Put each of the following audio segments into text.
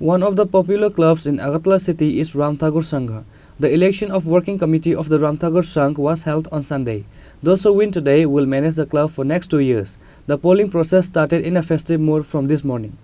One of the popular clubs in Agartala city is Ram Tagore Sangh. The election of working committee of the Ram Tagore Sangh was held on Sunday. Those who win today will manage the club for next 2 years. The polling process started in a festive mood from this morning.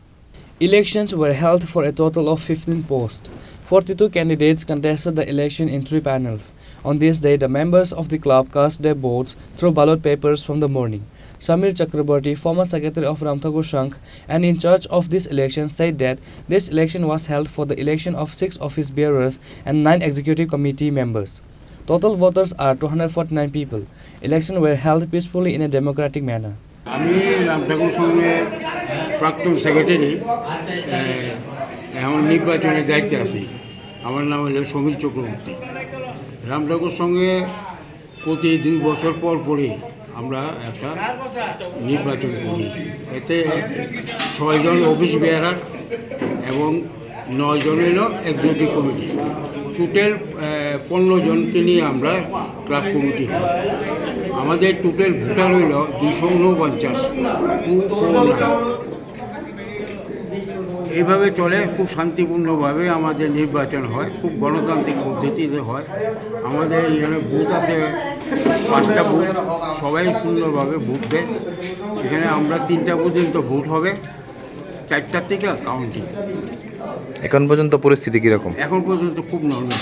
Elections were held for a total of 15 posts. 42 candidates contested the election in 3 panels. On this day, the members of the club cast their votes through ballot papers from the morning. Samir Chakraborty, former secretary of Ram Tagore Sangh and in charge of this election, said that this election was held for the election of 6 office bearers and 9 executive committee members. Total voters are 249 people. Elections were held peacefully in a democratic manner. আমি রাম ঠাকুর সঙ্গে প্রাক্তন secretary এখন নির্বাচনের দায়িত্বে আছি। আমার নাম হলো সমীর চক্রবর্তী। রাম ঠাকুর সঙ্গে প্রতি 2 বছর পর পরই আমরা একটা নির্বাচন করি। এতে 6 জন অফিস বেয়ারার এবং 9 জন হলো এক্সিকিউটিভ কমিটি। টোটাল 15 জনকে নিয়ে আমরা ক্লাব কমিটি হয়। আমাদের টোটাল ভোটার হইল 249। এইভাবে চলে, খুব শান্তিপূর্ণভাবে আমাদের নির্বাচন হয়, খুব গণতান্ত্রিক পদ্ধতিতে হয়। আমাদের এখানে বুথ আছে 5টা বুথ, সবাই সুন্দরভাবে ভোট দেয়। এখানে আমরা 3টা পর্যন্ত ভোট হবে, 4টার থেকে কাউন্টিং। এখন পর্যন্ত পরিস্থিতি কীরকম? এখন পর্যন্ত খুব নর্মাল,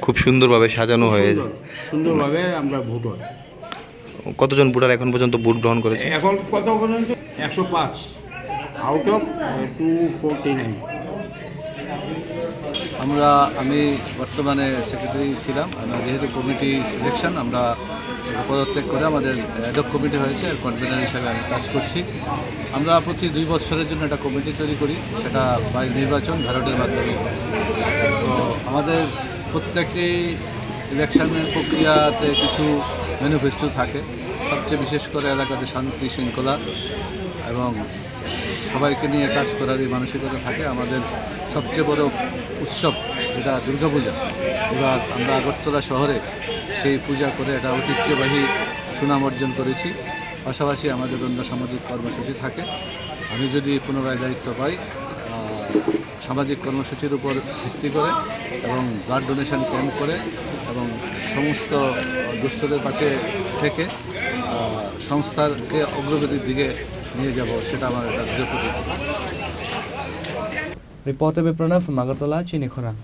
খুব সুন্দরভাবে সাজানো হয়ে সুন্দরভাবে আমরা ভোট হয়। কতজন ভোটার এখন পর্যন্ত ভোট গ্রহণ করেছে? এখন কত পর্যন্ত 105 আউট অফ 249। আমি বর্তমানে সেক্রেটারি ছিলাম। যেহেতু কমিটি সিলেকশন আমরা পদত্যাগ করে আমাদের অ্যাডহক কমিটি হয়েছে, কনভেনার হিসাবে আমি কাজ করছি। আমরা প্রতি 2 বছরের জন্য একটা কমিটি তৈরি করি, সেটা বাই নির্বাচন ব্যালটের মাধ্যমে। তো আমাদের প্রত্যেকেই ইলেকশনের প্রক্রিয়াতে কিছু ম্যানিফেস্টো থাকে। সবচেয়ে বিশেষ করে এলাকাতে শান্তি শৃঙ্খলা এবং সবাইকে নিয়ে কাজ করার এই মানসিকতা থাকে। আমাদের সবচেয়ে বড় উৎসব যেটা দুর্গাপূজা, এবার আমরা আগরতলা শহরে সেই পূজা করে এটা ঐতিহ্যবাহী সুনাম অর্জন করেছি। পাশাপাশি আমাদের অন্য সামাজিক কর্মসূচি থাকে। আমি যদি পুনরায় দায়িত্ব পাই, সামাজিক কর্মসূচির উপর ভিত্তি করে এবং ব্লাড ডোনেশন ক্যাম্প করে এবং সমস্ত দুস্থদের পাশে থেকে সংস্থাকে অগ্রগতির দিকে নিয়ে যাব, সেটা আমার একটা দৃঢ় প্রতিজ্ঞা। Reporter by Pranav from Agartala, Chini, Khorang.